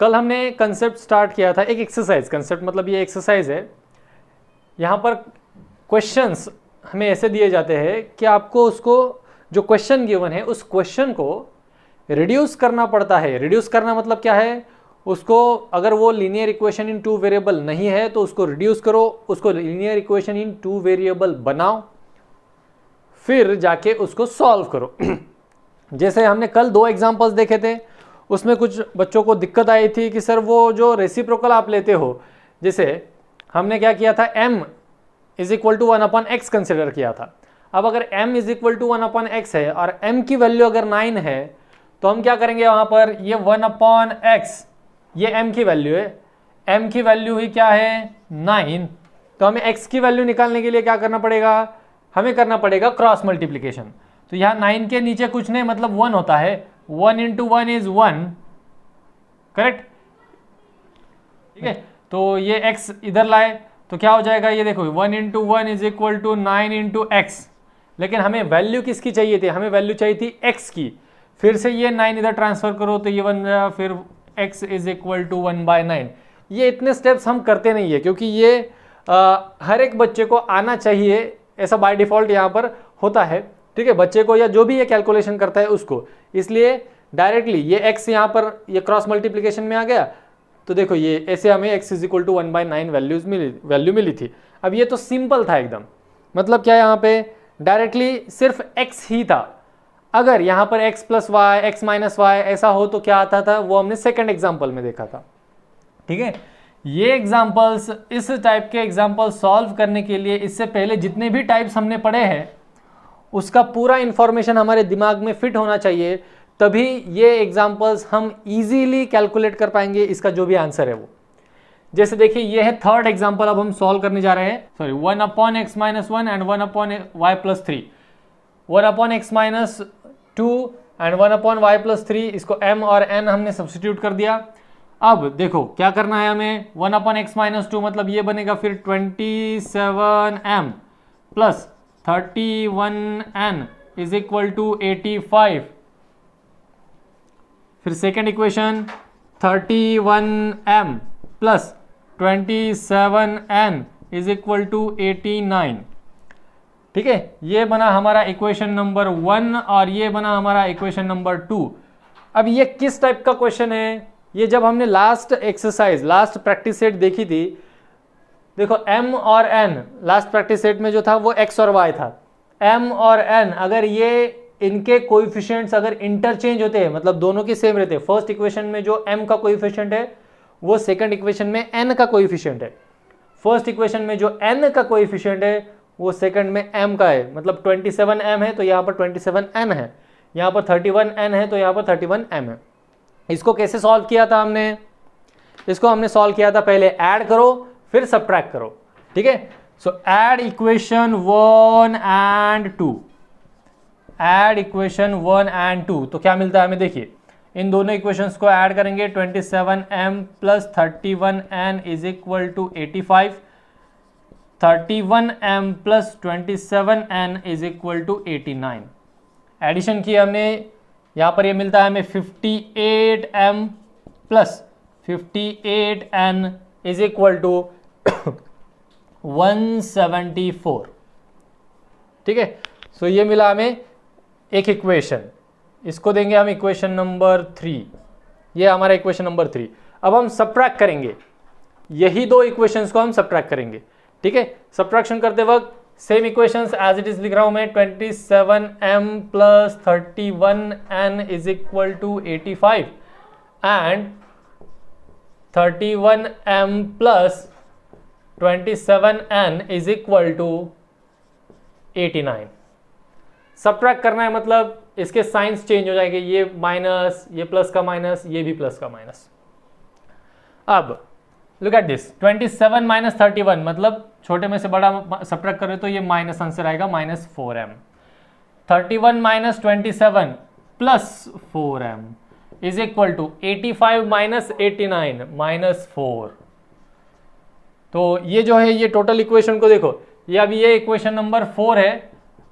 कल हमने concept start किया था, एक एक्सरसाइज, कंसेप्ट मतलब ये एक्सरसाइज है। यहाँ पर क्वेश्चंस हमें ऐसे दिए जाते हैं कि आपको उसको जो क्वेश्चन गिवन है उस क्वेश्चन को रिड्यूस करना पड़ता है। रिड्यूस करना मतलब क्या है, उसको अगर वो लीनियर इक्वेशन इन 2 वेरिएबल नहीं है तो उसको रिड्यूस करो, उसको लीनियर इक्वेशन इन 2 वेरिएबल बनाओ, फिर जाके उसको सॉल्व करो। जैसे हमने कल 2 एग्जांपल्स देखे थे, उसमें कुछ बच्चों को दिक्कत आई थी कि सर वो जो रेसिप्रोकल आप लेते हो, जैसे हमने क्या किया था, m is equal to 1/x consider किया था। अब अगर m is equal to 1/x है और m की वैल्यू अगर 9 है तो हम क्या करेंगे, वहां पर ये 1/x, ये m की वैल्यू है, m की वैल्यू ही क्या है 9, तो हमें x की वैल्यू निकालने के लिए क्या करना पड़ेगा, हमें करना पड़ेगा क्रॉस मल्टीप्लीकेशन। तो यहाँ 9 के नीचे कुछ नहीं, मतलब 1 होता है, 1 इंटू 1 इज 1, करेक्ट, ठीक है। तो ये x इधर लाए तो क्या हो जाएगा, ये देखो 1 into 1 is equal to 9 into x, लेकिन हमें वैल्यू किसकी चाहिए थी, हमें वैल्यू चाहिए थी x की। फिर से ये 9 इधर ट्रांसफर करो तो ये बन जाएगा फिर x इज इक्वल टू 1/9। ये इतने स्टेप्स हम करते नहीं है क्योंकि ये हर एक बच्चे को आना चाहिए, ऐसा बाय डिफॉल्ट यहाँ पर होता है, ठीक है, बच्चे को या जो भी ये कैलकुलेशन करता है उसको। इसलिए डायरेक्टली ये x यहाँ पर ये क्रॉस मल्टीप्लीकेशन में आ गया, तो देखो ये ऐसे हमें x is equal to 1/9 value मिली थी। अब ये तो सिंपल था एकदम, मतलब क्या यहाँ पे डायरेक्टली सिर्फ x ही था। अगर यहाँ पर x plus y, x minus y ऐसा हो तो क्या आता था, वो हमने सेकंड एग्जाम्पल में देखा था, ठीक है। ये एग्जाम्पल्स, इस टाइप के एग्जाम्पल सॉल्व करने के लिए इससे पहले जितने भी टाइप्स हमने पढ़े हैं उसका पूरा इंफॉर्मेशन हमारे दिमाग में फिट होना चाहिए, तभी ये एग्जाम्पल्स हम इजीली कैलकुलेट कर पाएंगे इसका जो भी आंसर है वो। जैसे देखिए ये है थर्ड एग्जाम्पल, अब हम सॉल्व करने जा रहे हैं, sorry 1/x minus 1 and 1/y plus 3, 1/x minus 2 and 1/y plus 3, इसको m और n हमने सब्स्टिट्यूट कर दिया। अब देखो क्या करना है हमें, 1/x माइनस 2 मतलब ये बनेगा फिर 27m plus 31n is equal to 85। फिर second equation 31m plus 27n is equal to 89, ठीक है। ये बना हमारा इक्वेशन नंबर 1 और ये बना हमारा इक्वेशन नंबर 2। अब ये किस टाइप का क्वेश्चन है, ये जब हमने last exercise, last practice set देखी थी, देखो m और n लास्ट प्रैक्टिस सेट में जो था वो x और y था। m और n अगर ये इनके कोएफिशिएंट्स अगर इंटरचेंज होते हैं, मतलब दोनों के सेम रहते हैं, फर्स्ट इक्वेशन में जो m का कोएफिशिएंट है वो सेकंड इक्वेशन में n का कोएफिशिएंट है, फर्स्ट इक्वेशन में जो n का कोएफिशिएंट है वो सेकंड में m का है, मतलब 27m है तो यहाँ पर 27n है, यहाँ पर 31n है तो यहाँ पर 31m है। इसको कैसे सॉल्व किया था हमने, इसको हमने सॉल्व किया था, पहले ऐड करो फिर सब्ट्रैक्ट करो, ठीक है। सो add equation 1 and 2, add equation 1 and 2, तो क्या मिलता है हमें, देखिए इन दोनों इक्वेशंस को ऐड करेंगे, 27m plus 31n is equal to 85, 31m plus 27n is equal to 89। Addition की हमने, यहाँ पर ये मिलता है हमें 58m plus 58n is equal to 174, ठीक है। सो ये मिला हमें एक इक्वेशन, इसको देंगे हम इक्वेशन नंबर 3, ये हमारा इक्वेशन नंबर 3। अब हम सब्ट्रैक्ट करेंगे, यही दो इक्वेशंस को हम सब्ट्रैक्ट करेंगे, ठीक है। सब्ट्रैक्शन करते वक्त same equations as it is लिख रहा हूं मैं, 27m plus 31n is equal to 85 and 31m plus 27n is equal to 89। Subtract करना है मतलब इसके साइंस चेंज हो जाएंगे, ये माइनस, ये प्लस का माइनस, ये भी प्लस का माइनस। अब लुक एट दिस, 27 माइनस 31 मतलब छोटे में से बड़ा सब्ट्रैक्ट करें तो ये माइनस आंसर आएगा -4m। 31 minus 27 plus 4m is equal to 85 minus 89 -4। तो ये जो है ये टोटल इक्वेशन को देखो, ये अभी ये इक्वेशन नंबर 4 है।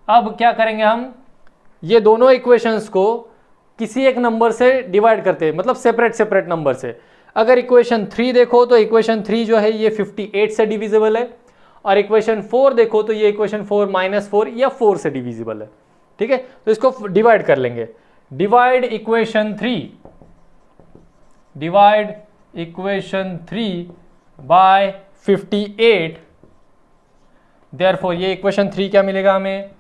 अब क्या करेंगे हम, ये दोनों इक्वेशंस को किसी एक नंबर से डिवाइड करते हैं, मतलब सेपरेट सेपरेट नंबर से। अगर इक्वेशन 3 देखो तो इक्वेशन 3 जो है ये 58 से डिविजिबल है, और इक्वेशन 4 देखो तो ये इक्वेशन 4 -4 या 4 से डिविजिबल है। ठीक है, तो इसको डिवाइड कर लेंगे। डिवाइड इक्वेशन 3 बाय 58, देयरफॉर ये इक्वेशन 3 क्या मिलेगा हमें,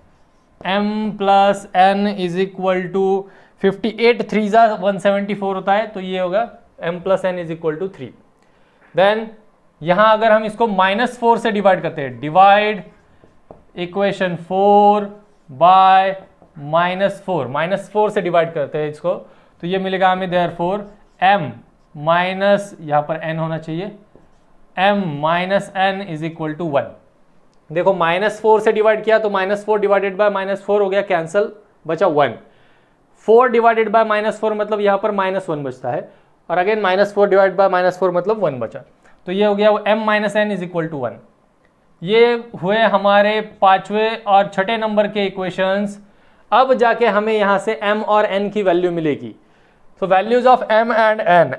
m plus n is equal to 58 3 जा 174 होता है, तो ये होगा m plus n is equal to 3। Then यहां अगर हम इसको -4 से डिवाइड करते हैं, डिवाइड इक्वेशन 4 बाय -4 से डिवाइड करते हैं इसको, तो ये मिलेगा हमें देयरफॉर m माइनस, यहां पर n होना चाहिए, m minus n is equal to 1। देखो -4 से डिवाइड किया तो -4 डिवाइडेड बाय -4 हो गया, कैंसल, बचा 1। 4 डिवाइडेड बाय -4 मतलब यहाँ पर -1 बचता है, और अगेन -4 डिवाइड बाय -4 मतलब 1 बचा, तो ये हो गया m minus n is equal to 1। ये हुए हमारे पांचवें और छठे नंबर के इक्वेशंस। अब जाके हमें यहाँ से m और n की वैल्यू मिलेगी। So values of m and n,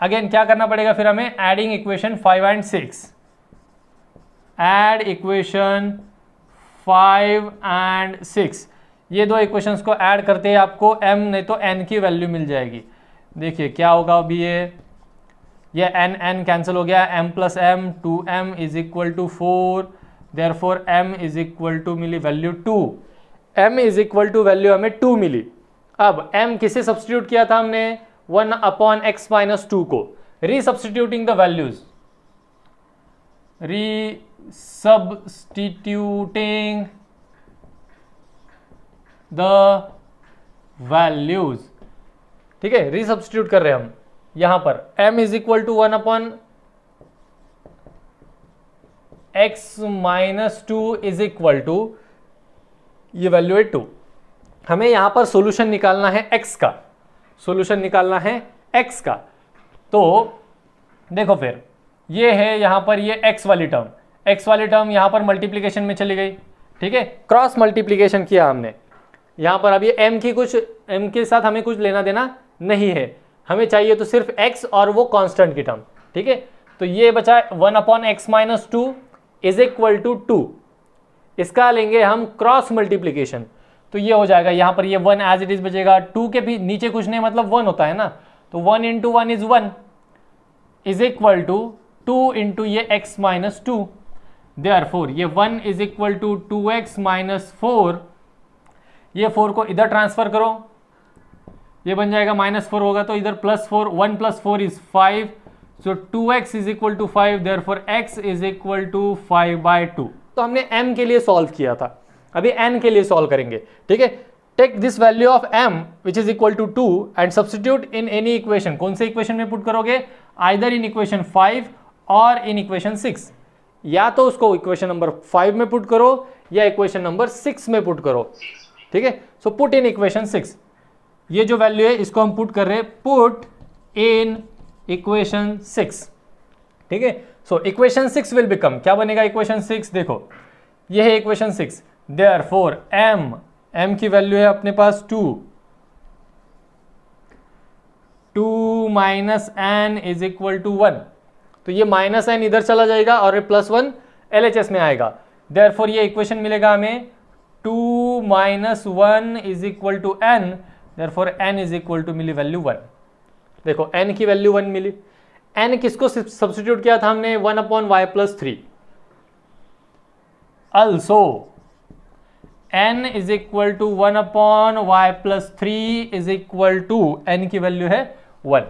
again क्या करना पड़ेगा फिर हमें, adding equation 5 and 6, add equation 5 and 6, ये दो इक्वेशंस को ऐड करते हैं आपको m नहीं तो n की वैल्यू मिल जाएगी। देखिए क्या होगा अभी, ये n कैंसिल हो गया, m plus m 2m is equal to 4, therefore m is equal to मिली value 2, m is equal to value हमें 2 मिली। अब m किसे सब्सटीट्यूट किया था हमने, 1 अपॉन x माइनस 2 को, रीसब्सटीट्यूटिंग द वैल्यूज, रीसब्सटीट्यूटिंग द वैल्यूज। ठीक है, रीसब्सटीट्यूट कर रहे हैं हम यहां पर, m is equal to 1 upon x minus 2 is equal to, ये वैल्यू है 2। हमें यहां पर सॉल्यूशन निकालना है x का, सॉल्यूशन निकालना है x का। तो देखो फिर ये है यहां पर ये x वाली टर्म यहां पर मल्टीप्लीकेशन में चली गई। ठीक है, क्रॉस मल्टीप्लीकेशन किया हमने यहां पर। अब ये m के साथ हमें कुछ लेना देना नहीं है, हमें चाहिए तो सिर्फ x और वो कांस्टेंट की टर्म। ठीक है, तो ये बचा 1 upon x minus 2 is equal to 2, इसका लेंगे हम क्रॉस मल्टीप्लीकेशन, तो ये हो जाएगा यहाँ पर ये 1 एज इट इज बचेगा, 2 के भी नीचे कुछ नहीं मतलब 1 होता है ना, तो 1 into 1 is 1 is equal to 2 into ये x माइनस 2, देयरफॉर ये 1 is equal to 2x minus 4, ये 4 को इधर ट्रांसफर करो, ये बन जाएगा -4 होगा तो इधर +4, 1 + 4 is 5, so 2x is equal to 5, therefore x is equal to 5/2। तो हमने m के लिए सॉल्व किया था, अभी n के लिए सॉल्व करेंगे। ठीक है, take this value of m which is equal to 2 and substitute in any equation. कौन से इक्वेशन में पुट करोगे, आइदर इन इक्वेशन 5 और इन इक्वेशन 6, या तो उसको इक्वेशन नंबर 5 में पुट करो या इक्वेशन नंबर 6 में पुट करो। ठीक है, सो पुट इन इक्वेशन 6, ये जो वैल्यू है इसको हम पुट कर रहे हैं, पुट इन इक्वेशन 6। ठीक है, सो इक्वेशन 6 विल बिकम, क्या बनेगा इक्वेशन 6, देखो ये है इक्वेशन 6, देयरफॉर m की वैल्यू है अपने पास 2 minus n is equal to 1, तो ये माइनस n इधर चला जाएगा और ये +1 LHS में आएगा, देयरफॉर ये इक्वेशन मिलेगा हमें 2 minus 1 is equal to n, therefore n is equal to मिली वैल्यू 1। देखो n की वैल्यू 1 मिली, n किसको सब्स्टिट्यूट किया था हमने, 1 upon y plus 3, also n is equal to 1 upon y plus 3 is equal to, n की वैल्यू है 1।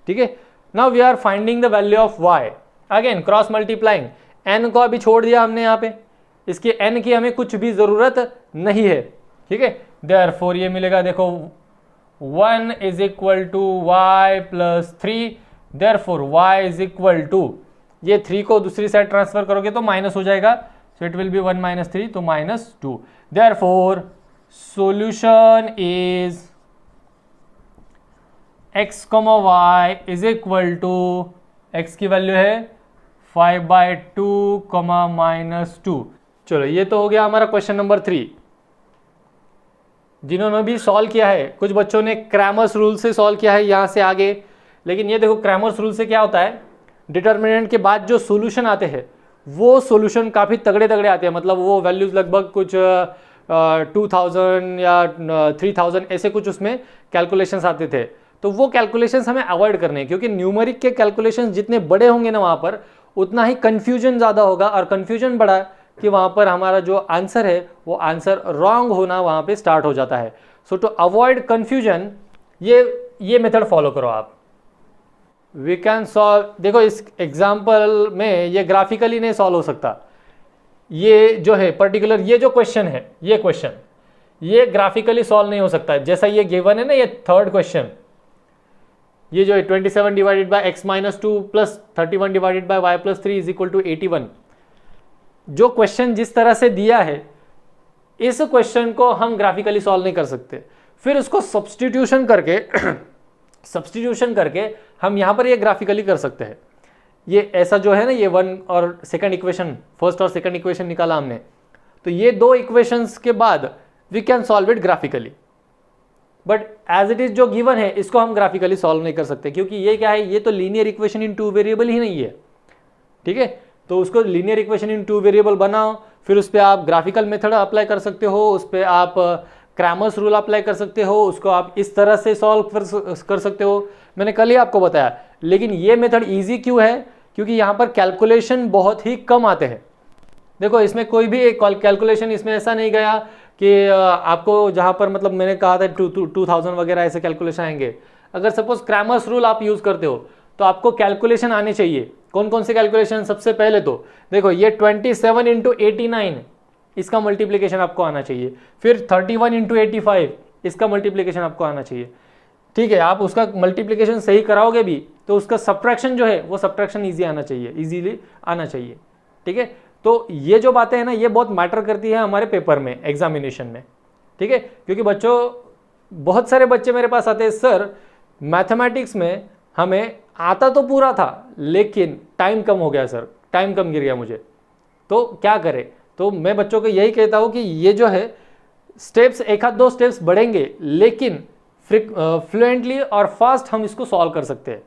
ठीक है, now we are finding the value of y, again cross multiplying, n को अभी छोड़ दिया हमने यहाँ पे, इसके n की हमें कुछ भी जरूरत नहीं है। ठीक है, देयरफॉर ये मिलेगा, देखो 1 is equal to y plus 3, therefore y is equal to, ये 3 को दूसरी साइड ट्रांसफर करोगे तो माइनस हो जाएगा, so it will be 1 minus 3, तो -2, therefore solution is x, y is equal to, x की वैल्यू है 5/2, -2। चलो ये तो हो गया हमारा क्वेश्चन नंबर 3। जिन्होंने भी सॉल्व किया है, कुछ बच्चों ने क्रैमर्स रूल से सॉल्व किया है यहाँ से आगे, लेकिन ये देखो क्रैमर्स रूल से क्या होता है, डिटर्मिनेंट के बाद जो सॉल्यूशन आते हैं वो सॉल्यूशन काफ़ी तगड़े तगड़े आते हैं, मतलब वो वैल्यूज लगभग कुछ 2000 या 3000 ऐसे कुछ उसमें कैलकुलेशंस आते थे। तो वो कैलकुलेशंस हमें अवॉइड करने हैं, क्योंकि न्यूमेरिक के कैलकुलेशंस जितने बड़े होंगे ना वहाँ पर उतना ही कन्फ्यूजन ज़्यादा होगा, और कन्फ्यूजन बढ़ा कि वहाँ पर हमारा जो आंसर है वो आंसर रॉन्ग होना वहाँ पे स्टार्ट हो जाता है। सो टू अवॉइड कन्फ्यूजन ये मेथड फॉलो करो आप। वी कैन सॉल्व, देखो इस एग्जाम्पल में ये ग्राफिकली नहीं सॉल्व हो सकता, ये जो है पर्टिकुलर ये जो क्वेश्चन है ये क्वेश्चन ये ग्राफिकली सॉल्व नहीं हो सकता। जैसा ये गिवन है ना, ये थर्ड क्वेश्चन, ये जो है 27 divided by x minus 2 plus 31 divided by y plus 3 is equal to 81, जो क्वेश्चन जिस तरह से दिया है इस क्वेश्चन को हम ग्राफिकली सॉल्व नहीं कर सकते। फिर उसको सब्स्टिट्यूशन करके हम यहाँ पर ये ग्राफिकली कर सकते हैं। ये ऐसा जो है ना, ये वन और सेकंड इक्वेशन, फर्स्ट और सेकंड इक्वेशन निकाला हमने, तो ये दो इक्वेशंस के बाद we can solve it graphically, but as it is जो गिवन है इसको हम ग्राफिकली सॉल्व नहीं कर सकते, क्योंकि ये क्या है, ये तो linear equation in two variable ही नहीं है। ठीक है, तो उसको linear equation in two variable बनाओ, फिर उस पर आप ग्राफिकल मेथड अप्लाई कर सकते हो, उस पर आप क्रैमर्स रूल अप्लाई कर सकते हो, उसको आप इस तरह से सॉल्व कर सकते हो, मैंने कल ही आपको बताया। लेकिन ये मेथड ईजी क्यों है, क्योंकि यहाँ पर कैलकुलेशन बहुत ही कम आते हैं। देखो इसमें कोई भी एक कैलकुलेशन इसमें ऐसा नहीं गया कि आपको जहाँ पर मतलब मैंने कहा था 2000 वगैरह ऐसे कैलकुलेशन आएंगे। अगर सपोज क्रैमर्स रूल आप यूज़ करते हो तो आपको कैलकुलेशन आने चाहिए। कौन कौन से कैलकुलेशन, सबसे पहले तो देखो ये 27 इंटू 89 इसका मल्टीप्लिकेशन आपको आना चाहिए, फिर 31 इंटू 85 इसका मल्टीप्लिकेशन आपको आना चाहिए। ठीक है, आप उसका मल्टीप्लिकेशन सही कराओगे भी तो उसका सब्ट्रैक्शन जो है वो सब्ट्रैक्शन ईजी आना चाहिए, ईजीली आना चाहिए। ठीक है, तो ये जो बातें हैं ना ये बहुत मैटर करती है हमारे पेपर में, एग्जामिनेशन में। ठीक है, क्योंकि बच्चों, बहुत सारे बच्चे मेरे पास आते हैं, सर मैथमेटिक्स में हमें आता तो पूरा था लेकिन टाइम कम हो गया सर, टाइम कम गिर गया मुझे, तो क्या करें। तो मैं बच्चों को यही कहता हूँ कि ये जो है स्टेप्स, एक आध दो स्टेप्स बढ़ेंगे लेकिन फ्लुएंटली और फास्ट हम इसको सॉल्व कर सकते हैं।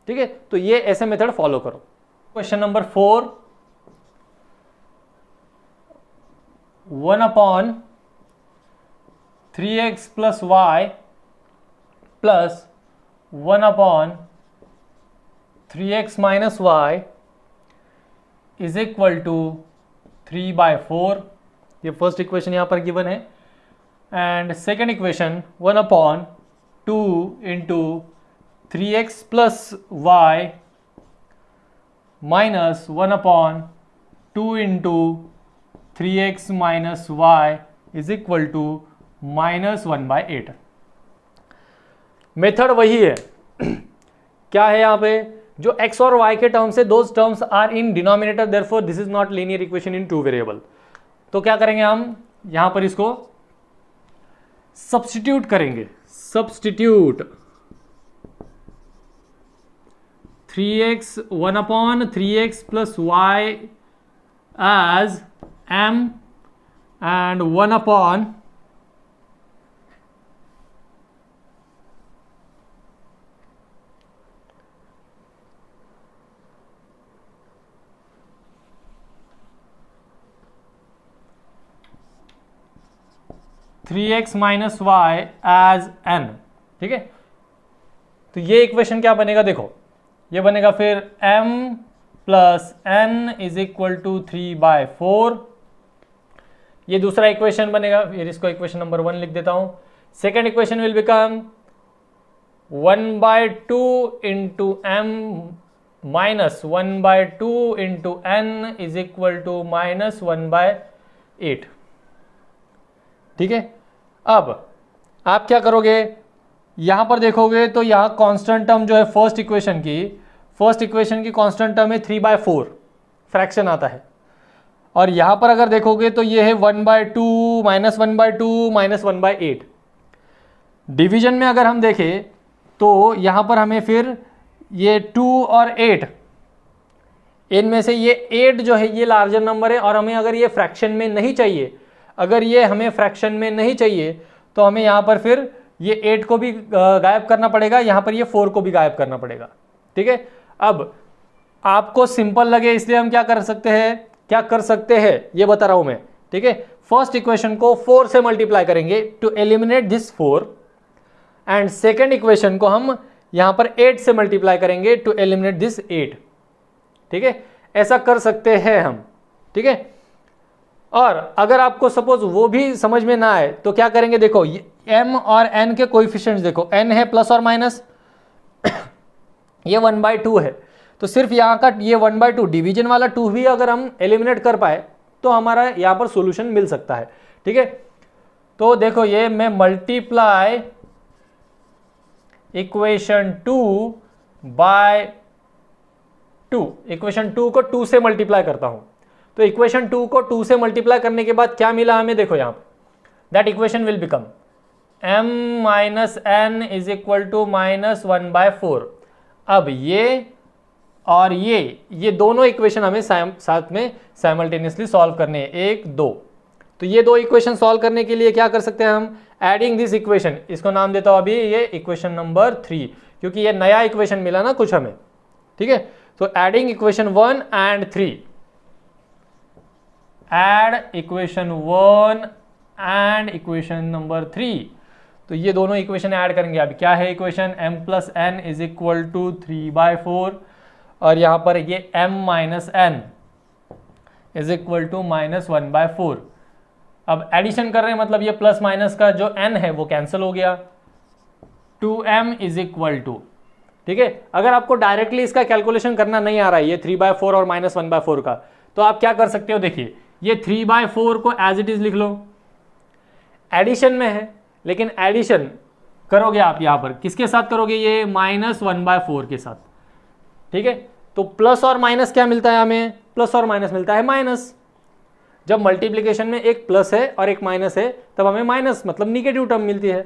ठीक है, तो ये ऐसे मेथड फॉलो करो। Question number 4, 1/3x plus y plus 1/3x minus y is equal to 3/4। ये फर्स्ट इक्वेशन यहां पर गिवन है, and second equation 1/2 into 3x plus y minus 1/2 into 3x minus y is equal to -1/8। Method वही है। क्या है यहाँ पे, जो x और y के टर्म्स है, those terms are in denominator, therefore this is not linear equation in two variable. तो क्या करेंगे हम यहां पर इसको सब्स्टिट्यूट करेंगे, substitute 3x 1/3x plus y as m and 1/3x minus y as n। ठीक है, तो ये इक्वेशन क्या बनेगा, देखो ये बनेगा फिर m plus n is equal to 3/4। ये दूसरा इक्वेशन बनेगा, फिर इसको इक्वेशन नंबर 1 लिख देता हूं। Second equation will become 1/2 into m minus 1/2 into n is equal to -1/8। ठीक है, अब आप क्या करोगे, यहां पर देखोगे तो यहां कांस्टेंट टर्म जो है फर्स्ट इक्वेशन की कांस्टेंट टर्म है 3/4, फ्रैक्शन आता है। और यहां पर अगर देखोगे तो ये है 1/2 माइनस 1/2 माइनस 1/8। डिवीजन में अगर हम देखें तो यहां पर हमें फिर ये 2 और 8, इनमें से ये 8 जो है ये लार्जर नंबर है, और हमें अगर ये फ्रैक्शन में नहीं चाहिए, अगर ये हमें फ्रैक्शन में नहीं चाहिए तो हमें यहाँ पर फिर ये 8 को भी गायब करना पड़ेगा, यहाँ पर ये 4 को भी गायब करना पड़ेगा। ठीक है, अब आपको सिंपल लगे इसलिए हम क्या कर सकते हैं ये बता रहा हूं मैं। ठीक है, फर्स्ट इक्वेशन को 4 से मल्टीप्लाई करेंगे to eliminate this 4 and second equation को हम यहां पर 8 से मल्टीप्लाई करेंगे टू एलिमिनेट दिस 8। ठीक है, ऐसा कर सकते हैं हम। ठीक है, और अगर आपको सपोज वो भी समझ में ना आए तो क्या करेंगे, देखो m और n के कोएफिशिएंट्स देखो, n है प्लस और माइनस, ये 1/2 है, तो सिर्फ यहाँ का ये 1/2 डिवीजन वाला 2 भी अगर हम एलिमिनेट कर पाए तो हमारा यहाँ पर सॉल्यूशन मिल सकता है। ठीक है, तो देखो ये मैं मल्टीप्लाई इक्वेशन 2 बाय 2, इक्वेशन 2 को 2 से मल्टीप्लाई करता हूं, तो इक्वेशन 2 को 2 से मल्टीप्लाई करने के बाद क्या मिला हमें, देखो यहाँ पे that equation will become m minus n is equal to -1/4। अब ये और ये दोनों इक्वेशन हमें साथ में साइमल्टेनियसली सॉल्व करने हैं, 1 2। तो ये दो इक्वेशन सॉल्व करने के लिए क्या कर सकते हैं हम, एडिंग दिस इक्वेशन, इसको नाम देता हूं अभी ये इक्वेशन नंबर 3, क्योंकि ये नया इक्वेशन मिला ना कुछ हमें। ठीक है, तो adding equation 1 and 3, add equation 1 and equation number 3, तो ये दोनों इक्वेशन ऐड करेंगे। अभी क्या है equation, m plus n is equal to 3/4 और यहां पर ये m minus n is equal to -1/4। अब एडिशन कर रहे हैं, मतलब ये प्लस माइनस का जो n है वो कैंसिल हो गया, 2m इज इक्वल टू। ठीक है, अगर आपको डायरेक्टली इसका कैलकुलेशन करना नहीं आ रहा है ये 3/4 और -1/4 का, तो आप क्या कर सकते हो, देखिए ये 3/4 को एज इट इज लिख लो, एडिशन में है लेकिन एडिशन करोगे आप यहां पर किसके साथ करोगे, ये -1/4 के साथ। ठीक है, तो प्लस और माइनस क्या मिलता है हमें, प्लस और माइनस मिलता है माइनस। जब मल्टीप्लिकेशन में एक प्लस है और एक माइनस है तब हमें माइनस मतलब निगेटिव टर्म मिलती है,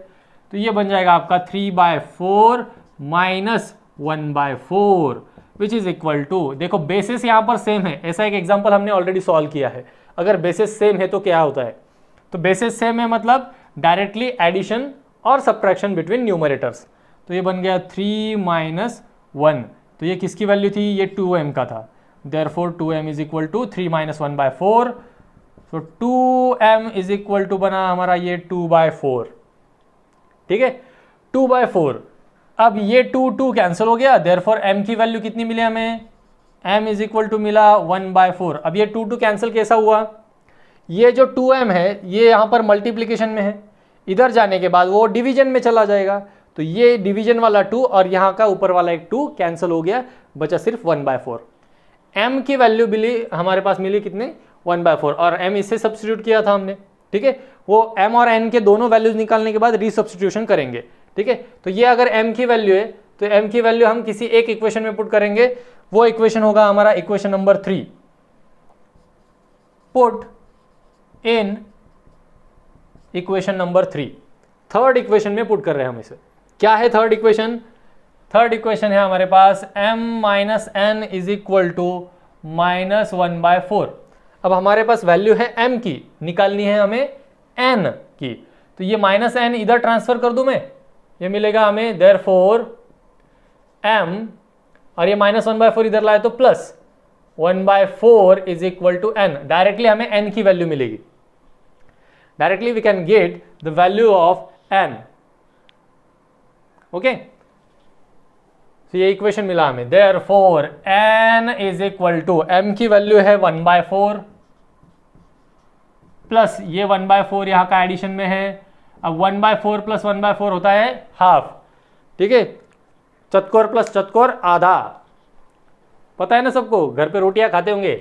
तो ये बन जाएगा आपका 3/4 -1/4 विच इज इक्वल टू, देखो बेसिस यहां पर सेम है, ऐसा एक एग्जांपल हमने ऑलरेडी सॉल्व किया है। अगर बेसिस सेम है तो क्या होता है, तो बेसिस सेम है मतलब डायरेक्टली एडिशन और सब्ट्रैक्शन बिटवीन न्यूमरेटर्स, तो ये बन गया 3 - 1, तो ये किसकी वैल्यू थी, ये 2m का था, therefore 2m is equal to 3 - 1/4, तो 2m इज इक्वल टू बना हमारा ये 2/4। ठीक है, 2/4, अब ये 2 कैंसिल हो गया, देयरफॉर m की वैल्यू कितनी मिली हमें, m इज इक्वल टू मिला 1/4। अब ये 2 कैंसिल कैसा हुआ, ये जो 2m है ये यहाँ पर मल्टीप्लिकेशन में है, इधर जाने के बाद वो डिवीजन में चला जाएगा, तो ये डिवीजन वाला 2 और यहाँ का ऊपर वाला एक 2 कैंसिल हो गया, बचा सिर्फ 1/4। m की वैल्यू मिली हमारे पास, मिली कितने, 1/4, और m इससे सब्स्टिट्यूट किया था हमने। ठीक है, वो m और n के दोनों वैल्यूज निकालने के बाद रीसब्स्टिट्यूशन करेंगे। ठीक है, तो ये अगर m की वैल्यू है तो m की वैल्यू हम किसी एक इक्वेशन में पुट करेंगे, वो इक्वेशन होगा हमारा equation number 3, put in equation number 3, third equation में पुट कर रहे हैं हम इसे। क्या है थर्ड इक्वेशन, थर्ड इक्वेशन है हमारे पास m minus n is equal to -1/4। अब हमारे पास वैल्यू है m की, निकालनी है हमें n की, तो ये -n इधर ट्रांसफर कर दूं मैं, ये मिलेगा हमें देयरफॉर m, और ये -1/4 इधर लाए तो plus 1/4 is equal to n, directly हमें n की वैल्यू मिलेगी, directly we can get the value of n। Okay, तो ये इक्वेशन मिला हमें, therefore n is equal to, m की वैल्यू है 1/4 प्लस ये 1/4 यहाँ का एडिशन में है। अब 1/4 प्लस 1/4 होता है हाफ। ठीक है, चतकोर प्लस चतकोर आधा, पता है ना सबको, घर पे रोटियां खाते होंगे।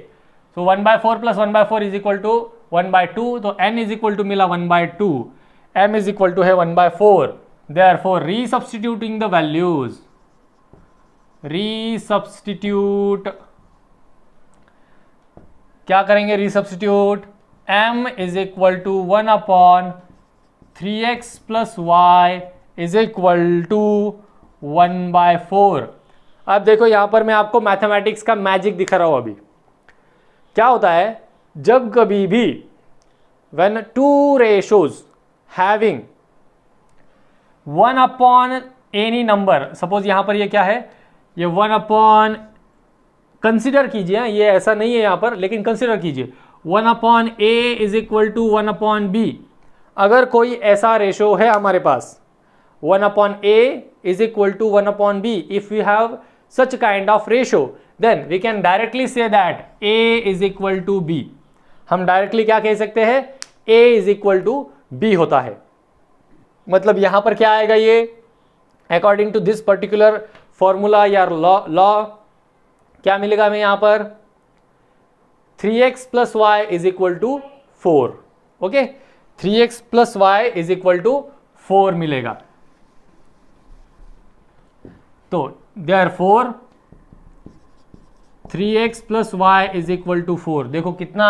तो 1/4 प्लस 1/4 इज इक्वल टू 1/2, तो n इज इक्वल टू मिला 1/2, m इज इक्वल टू है 1/4, therefore resubstituting the values, resubstitute क्या करेंगे, resubstitute m is equal to 1/3x plus y is equal to 1/4। अब देखो यहां पर मैं आपको मैथमेटिक्स का मैजिक दिखा रहा हूं। अभी क्या होता है, जब कभी भी when two ratios having 1 upon any number, suppose यहां पर ये क्या है, ये 1 अपॉन, कंसिडर कीजिए, ये ऐसा नहीं है यहां पर, लेकिन कंसिडर कीजिए 1 upon A is equal to 1 upon B. अगर कोई ऐसा रेशो है हमारे पास 1 upon A is equal to 1 upon B, if we have such kind of ratio then we can directly say that a is equal to b। हम directly क्या कह सकते हैं, a is equal to b होता है। मतलब यहां पर क्या आएगा, ये according to this particular formula या लॉ क्या मिलेगा हमें यहां पर, 3x plus y is equal to 4। Okay, 3x plus y is equal to 4 मिलेगा। तो therefore 3x plus y is equal to 4। देखो कितना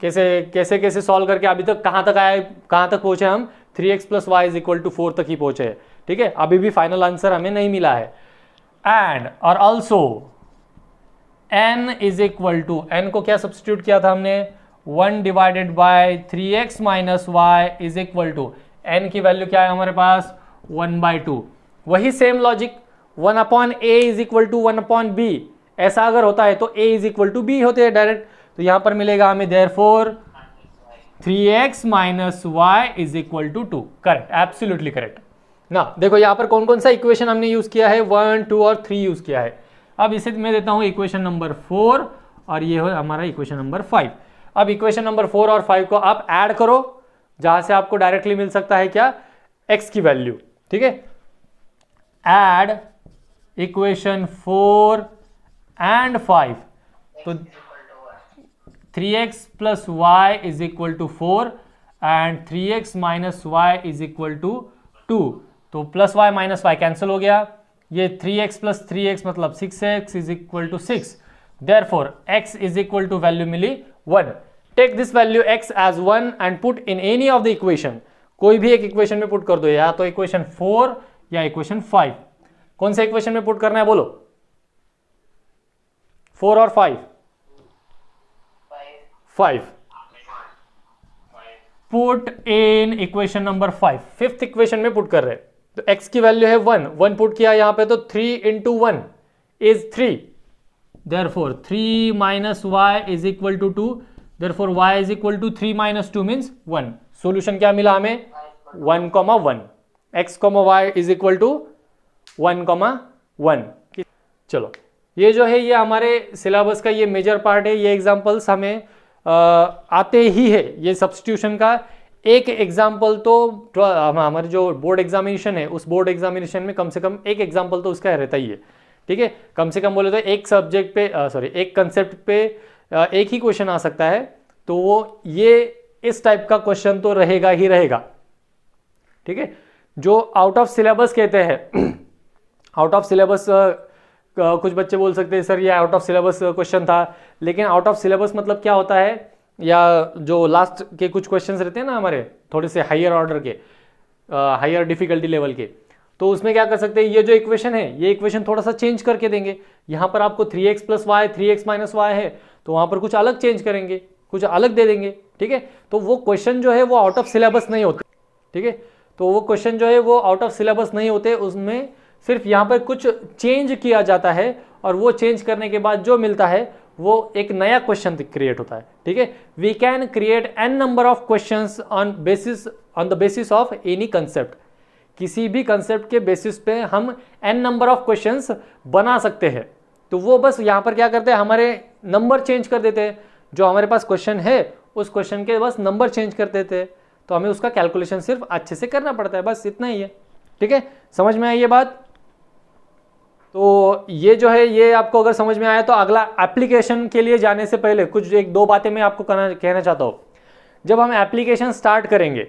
कैसे सॉल्व करके अभी तक कहां तक आए, कहां तक पहुंचे हम, 3x plus y is equal to 4 तक ही पहुंचे हैं। ठीक है, अभी भी फाइनल आंसर हमें नहीं मिला है। एंड और also n is equal to, n को क्या सब्स्टिट्यूट किया था हमने, 1 divided by 3x minus y is equal to, n की वैल्यू क्या है हमारे पास 1/2। वही same logic 1 upon A is equal to 1 upon b, ऐसा अगर होता है तो a is equal to b होते हैं डायरेक्ट। तो यहां पर मिलेगा हमें therefore 3x minus y is equal to 2। Correct, absolutely correct ना। देखो यहां पर कौन कौन सा इक्वेशन हमने यूज किया है, 1, 2 और 3 यूज किया है। अब इसे मैं देता हूं इक्वेशन नंबर 4 और ये है हमारा इक्वेशन नंबर 5। अब इक्वेशन नंबर 4 और 5 को आप ऐड करो, जहां से आपको डायरेक्टली मिल सकता है क्या, x की वैल्यू। ठीक है, ऐड इक्वेशन 4 एंड 5, तो 3x plus y is equal to 4 and 3x minus y is equal to 2। तो plus y minus y cancel हो गया, ये 3x प्लस 3x मतलब 6x is equal to 6। Therefore x is equal to value मिली 1। Take this value x as 1 and put in any of the equation, कोई भी एक equation में put कर दो, या तो इक्वेशन 4 या इक्वेशन 5। कौन से इक्वेशन में पुट करना है बोलो, 4 और 5? 5 put in equation number 5, fifth equation में पुट कर रहे हैं। तो x की वैल्यू है 1 पुट किया यहां पे, तो 3 into 1 is 3। Therefore 3 minus y is equal to 2, therefore y is equal to 3 minus 2 means 1। Solution क्या मिला हमें, 1,1। x, y is equal to 1,1। चलो ये जो है ये हमारे सिलेबस का ये मेजर पार्ट है। ये एग्जांपल्स हमें आते ही है। ये सब्स्टिट्यूशन का एक एग्जाम्पल तो हमारे जो बोर्ड एग्जामिनेशन है, उस बोर्ड एग्जामिनेशन में कम से कम एक एग्जाम्पल तो उसका रहता ही है। ठीक है, कम से कम बोले तो एक सब्जेक्ट पे एक कंसेप्ट पे एक ही क्वेश्चन आ सकता है, तो वो ये इस टाइप का क्वेश्चन तो रहेगा ही रहेगा। ठीक है, जो आउट ऑफ सिलेबस कहते हैं, आउट ऑफ सिलेबस कुछ बच्चे बोल सकते हैं सर ये आउट ऑफ सिलेबस क्वेश्चन था, लेकिन आउट ऑफ सिलेबस मतलब क्या होता है, या जो लास्ट के कुछ क्वेश्चंस रहते हैं ना हमारे थोड़े से हायर ऑर्डर के, हायर डिफिकल्टी लेवल के, तो उसमें क्या कर सकते हैं, ये जो इक्वेशन है ये इक्वेशन थोड़ा सा चेंज करके देंगे। यहाँ पर आपको 3x plus Y 3x minus Y है, तो वहाँ पर कुछ अलग चेंज करेंगे, कुछ अलग दे देंगे। ठीक है, तो वो क्वेश्चन जो है वो आउट ऑफ सिलेबस नहीं होते। ठीक है, तो वो क्वेश्चन जो है वो आउट ऑफ सिलेबस नहीं होते, उसमें सिर्फ यहाँ पर कुछ चेंज किया जाता है और वो चेंज करने के बाद जो मिलता है वो एक नया क्वेश्चन क्रिएट होता है। ठीक है, we can create n number of questions on the basis of any concept. किसी भी कंसेप्ट के बेसिस पे हम n नंबर ऑफ क्वेश्चंस बना सकते हैं। तो वो बस यहाँ पर क्या करते हैं, हमारे नंबर चेंज कर देते हैं। जो हमारे पास क्वेश्चन है उस क्वेश्चन के बस नंबर चेंज कर देते हैं, तो हमें उसका कैलकुलेशन सिर्फ अच्छे से करना पड़ता है, बस इतना ही है। ठीक है, समझ में आई ये बात? तो ये जो है ये आपको अगर समझ में आया तो अगला एप्लीकेशन के लिए जाने से पहले कुछ एक दो बातें मैं आपको कहना चाहता हूँ। जब हम एप्लीकेशन स्टार्ट करेंगे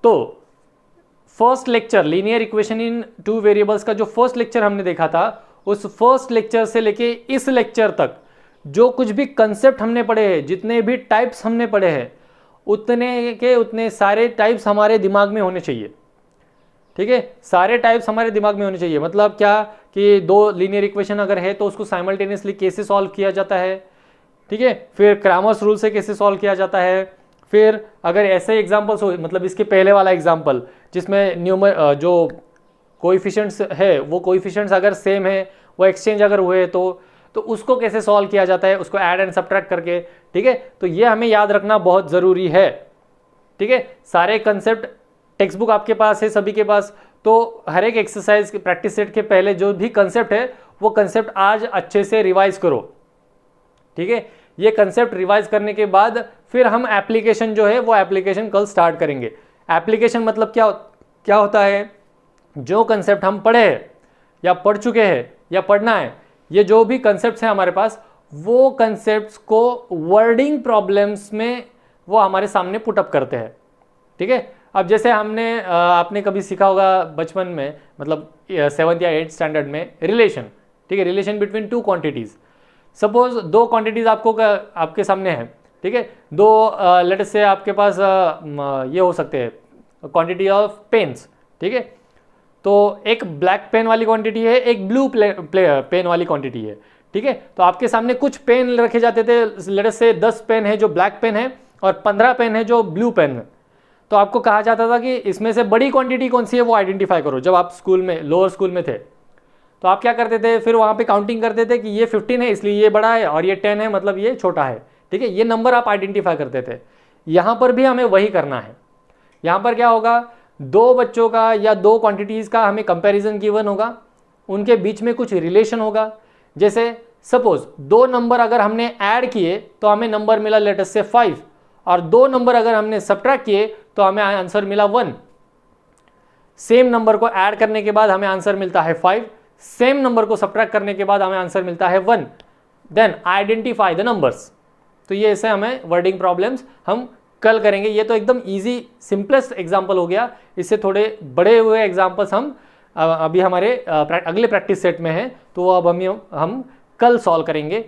तो फर्स्ट लेक्चर लीनियर इक्वेशन इन 2 वेरिएबल्स का जो फर्स्ट लेक्चर हमने देखा था, उस फर्स्ट लेक्चर से लेके इस लेक्चर तक जो कुछ भी कंसेप्ट हमने पढ़े हैं, जितने भी टाइप्स हमने पढ़े हैं, उतने के उतने सारे टाइप्स हमारे दिमाग में होने चाहिए। ठीक है, सारे टाइप्स हमारे दिमाग में होने चाहिए। मतलब क्या कि 2 लीनियर इक्वेशन अगर है तो उसको साइमल्टेनियसली कैसे सॉल्व किया जाता है। ठीक है, फिर क्रैमर्स रूल से कैसे सॉल्व किया जाता है, फिर अगर ऐसे एग्जाम्पल्स हो, मतलब इसके पहले वाला एग्जाम्पल जिसमें न्यूमर जो कोएफिशिएंट्स है वो कोएफिशिएंट्स अगर सेम है, वो एक्सचेंज अगर हुए तो उसको कैसे सॉल्व किया जाता है, उसको ऐड एंड सब्ट्रैक्ट करके। ठीक है, तो ये हमें याद रखना बहुत ज़रूरी है। ठीक है, सारे कंसेप्ट टेक्स्ट बुक आपके पास है सभी के पास, तो हर एक एक्सरसाइज के प्रैक्टिस सेट के पहले जो भी कंसेप्ट है वो कंसेप्ट आज अच्छे से रिवाइज करो। ठीक है, ये कंसेप्ट रिवाइज करने के बाद फिर हम एप्लीकेशन जो है वो एप्लीकेशन कल स्टार्ट करेंगे। एप्लीकेशन मतलब क्या होता है, जो कंसेप्ट हम पढ़े हैं या पढ़ चुके हैं या पढ़ना है, ये जो भी कंसेप्ट्स हैं हमारे पास, वो कंसेप्ट्स को वर्डिंग प्रॉब्लम्स में वो हमारे सामने पुटअप करते हैं। ठीक है, अब जैसे आपने कभी सीखा होगा बचपन में, मतलब 7th या 8th स्टैंडर्ड में रिलेशन। ठीक है, relation between two quantities. Suppose दो क्वांटिटीज आपके सामने है। ठीक है, दो लेट से आपके पास ये हो सकते हैं क्वांटिटी ऑफ पेन्स। ठीक है, तो एक ब्लैक पेन वाली क्वांटिटी है, एक ब्लू पेन वाली क्वांटिटी है। ठीक है, तो आपके सामने कुछ पेन रखे जाते थे, लेट से 10 पेन है जो ब्लैक पेन है और 15 पेन है जो ब्लू पेन है। तो आपको कहा जाता था कि इसमें से बड़ी क्वांटिटी कौन सी है वो आइडेंटिफाई करो। जब आप स्कूल में, लोअर स्कूल में थे, तो आप क्या करते थे, फिर वहाँ पे काउंटिंग करते थे कि ये 15 है इसलिए ये बड़ा है और ये 10 है मतलब ये छोटा है। ठीक है, ये नंबर आप आइडेंटिफाई करते थे। यहाँ पर भी हमें वही करना है। यहाँ पर क्या होगा, दो बच्चों का या दो क्वांटिटीज़ का हमें कंपैरिजन गिवन होगा, उनके बीच में कुछ रिलेशन होगा। जैसे सपोज दो नंबर अगर हमने ऐड किए तो हमें नंबर मिला लेट अस से 5, और दो नंबर अगर हमने सब्ट्रैक्ट किए तो हमें आंसर मिला 1। सेम नंबर को ऐड करने के बाद हमें आंसर मिलता है 5, सेम नंबर को सब्ट्रैक्ट करने के बाद हमें आंसर मिलता है 1। Then identify the numbers. तो ये ऐसे हमें वर्डिंग प्रॉब्लम्स हम कल करेंगे। ये तो एकदम इजी सिंपलेस्ट एग्जांपल हो गया। इससे थोड़े बड़े हुए एग्जांपल्स हम अभी हमारे अगले प्रैक्टिस सेट में हैं, तो अब हम कल सॉल्व करेंगे।